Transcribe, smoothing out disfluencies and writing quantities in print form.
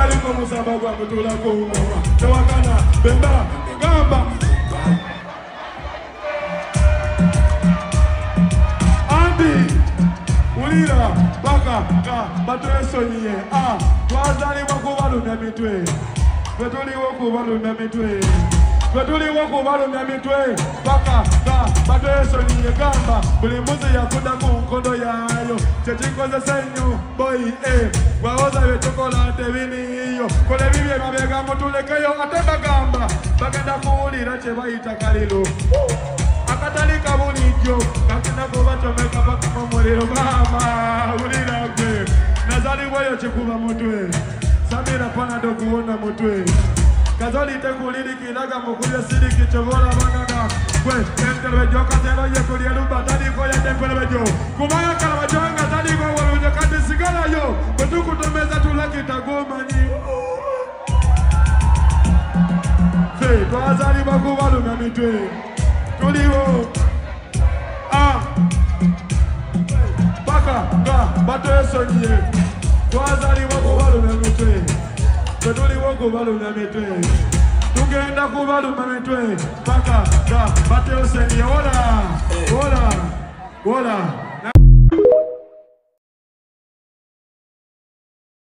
aliko musaba gwa mutulako tewakana bemba gamba Andi ulira baka ka batwesonyiye twazalibwa kubalumya mitwe twetuliwo kubalumya mitwe twetuliwo kubalumya mitwe baka ka batwesonyiye gamba buli mbuzi yakudda ku nkondo yayo kyekikozesa ennyo boyi bwawoza byetukola tebiniyo kola ebibye mabega mutulekeyo ate bagamba bagenda kuwulira kye bayita kaliro akatali kabulijjo kakenda kubacomeka paka mu muliro maama wulira gwe nazalibwayo kikuba mutwe samira panado kuwona mutwe kazoli tekulirikiraga mukulya siriki kyobola banaga gwe entelebejo katero ye kulya lumba taliko yadde entelebejo kubanga kalabajo nga taliko walunye kati sigalayo bwetukutomeza tulakita gomanyi twazalibwa kubalumya mitwe tuliwo baka nga batwesonyiye twazalibwa kubalumya mitwe twetuliwo kubalumya mitwe tugenda kubalumya mitwe baka nga batwesonyiye wola